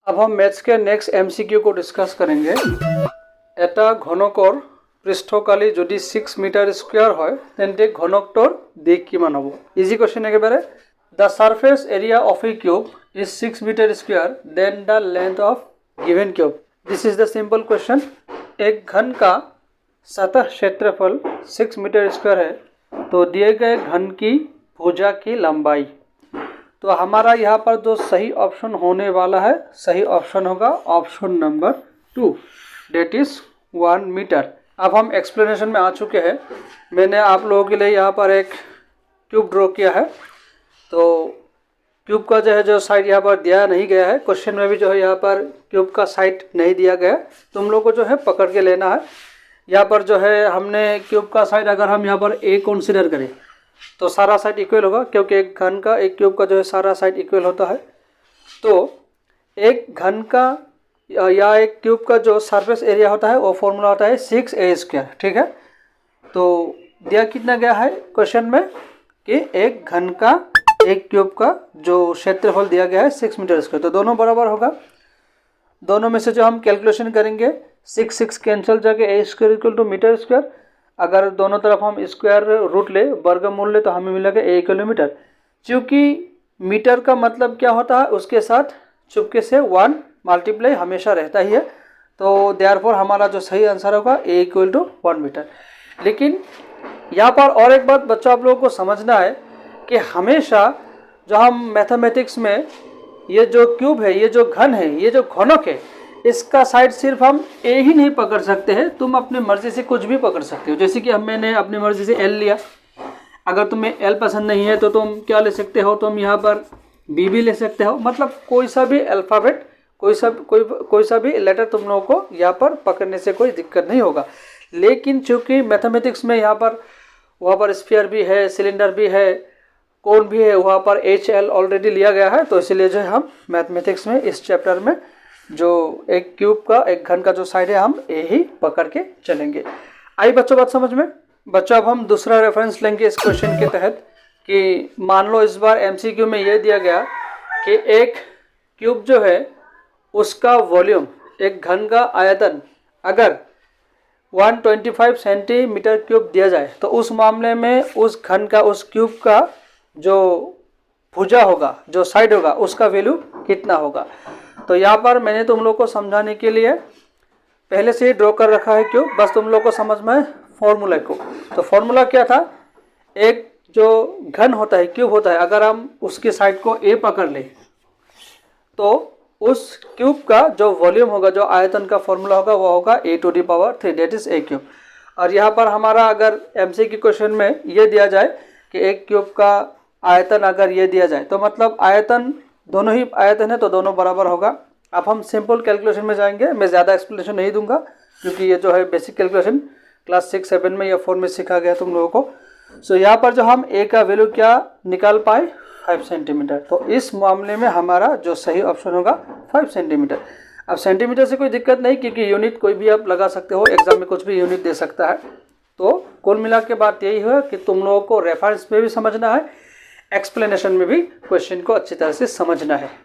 अब हम मैथ्स के नेक्स्ट एमसीक्यू को डिस्कस करेंगे। এটা ঘনকৰ পৃষ্ঠকালি যদি 6 মিটাৰ স্কয়াৰ হয় তেন্তে ঘনকটোৰ দিক কিমান হ'ব? ইজি কোশ্চেন একেবাৰে। The surface area of a cube is 6 meter square, then the length of given cube. This is the simple question. एक घन का सतह क्षेत्रफल 6 मीटर स्क्वायर है तो दिए गए घन की भुजा की लंबाई। तो हमारा यहाँ पर जो सही ऑप्शन होने वाला है, सही ऑप्शन होगा option number 2, that is 1 metre. अब हम एक्सप्लेनेशन में आ चुके हैं। मैंने आप लोगों के लिए यहाँ पर एक क्यूब ड्रॉ किया है। तो क्यूब का जो है जो साइड यहाँ पर दिया नहीं गया है, क्वेश्चन में भी जो है यहाँ पर क्यूब का साइड नहीं दिया गया है। तुम लोग को जो है पकड़ के लेना है। यहाँ पर जो है हमने क्यूब का साइड अगर हम यहाँ पर ए कंसीडर करें तो सारा साइड इक्वल होगा, क्योंकि एक घन का एक क्यूब का जो है सारा साइड इक्वल होता है। तो एक घन का या एक क्यूब का जो सरफेस एरिया होता है वो फॉर्मूला होता है 6a²। ठीक है, तो दिया कितना गया है क्वेश्चन में कि एक घन का एक क्यूब का जो क्षेत्रफल दिया गया है 6 मीटर स्क्वायर। तो दोनों बराबर होगा। दोनों में से जो हम कैलकुलेशन करेंगे 6 कैंसिल जाके a² = मीटर स्क्वायर। अगर दोनों तरफ हम स्क्वायर रूट ले, वर्गमूल ले, तो हमें मिलेगा a किलोमीटर। क्योंकि मीटर का मतलब क्या होता है, उसके साथ चुपके से 1 मल्टीप्लाई हमेशा रहता ही है। तो देयरफॉर हमारा जो सही आंसर होगा a = 1 मीटर। लेकिन यहाँ पर और एक बात बच्चों आप लोगों को समझना है कि हमेशा जो हम मैथमेटिक्स में ये जो क्यूब है, ये जो घन है, ये जो घनक है, इसका साइड सिर्फ हम ए ही नहीं पकड़ सकते हैं, तुम अपनी मर्जी से कुछ भी पकड़ सकते हो। जैसे कि मैंने अपनी मर्जी से एल लिया। अगर तुम्हें एल पसंद नहीं है तो तुम क्या ले सकते हो, तुम यहाँ पर बी भी ले सकते हो। मतलब कोई सा भी अल्फ़ाबेट, कोई सा भी लेटर तुम लोगों को यहाँ पर पकड़ने से कोई दिक्कत नहीं होगा। लेकिन चूँकि मैथमेटिक्स में यहाँ पर वहाँ पर स्फीयर भी है, सिलेंडर भी है, कोन भी है, वहाँ पर HL ऑलरेडी लिया गया है। तो इसलिए जो है हम मैथमेटिक्स में इस चैप्टर में जो एक क्यूब का एक घन का जो साइड है हम ए ही पकड़ के चलेंगे। आई बच्चों बात समझ में? बच्चों अब हम दूसरा रेफरेंस लेंगे इस क्वेश्चन के तहत कि मान लो इस बार एमसीक्यू में ये दिया गया कि एक क्यूब जो है उसका वॉल्यूम, एक घन का आयतन अगर 125 सेंटीमीटर क्यूब दिया जाए तो उस मामले में उस घन का, उस क्यूब का जो भुजा होगा, जो साइड होगा, उसका वैल्यू कितना होगा। तो यहाँ पर मैंने तुम लोग को समझाने के लिए पहले से ही ड्रॉ कर रखा है क्यूब, बस तुम लोग को समझ में फॉर्मूला को। तो फॉर्मूला क्या था, एक जो घन होता है, क्यूब होता है, अगर हम उसकी साइड को ए पकड़ ले तो उस क्यूब का जो वॉल्यूम होगा, जो आयतन का फॉर्मूला होगा, वो होगा a⁴ डेट इज a³। और यहाँ पर हमारा अगर एमसीक्यू क्वेश्चन में ये दिया जाए कि एक क्यूब का आयतन अगर ये दिया जाए तो मतलब आयतन, दोनों ही आयतन है तो दोनों बराबर होगा। अब हम सिंपल कैलकुलेशन में जाएंगे। मैं ज़्यादा एक्सप्लेनेशन नहीं दूंगा क्योंकि ये जो है बेसिक कैलकुलेशन क्लास 6, 7 में या 4 में सिखा गया तुम लोगों को। सो यहाँ पर जो हम ए का वैल्यू क्या निकाल पाए, 5 सेंटीमीटर। तो इस मामले में हमारा जो सही ऑप्शन होगा 5 सेंटीमीटर। अब सेंटीमीटर से कोई दिक्कत नहीं, क्योंकि यूनिट कोई भी आप लगा सकते हो, एग्जाम में कुछ भी यूनिट दे सकता है। तो कुल मिला के बात यही है कि तुम लोगों को रेफरेंस में भी समझना है, एक्सप्लेनेशन में भी क्वेश्चन को अच्छी तरह से समझना है।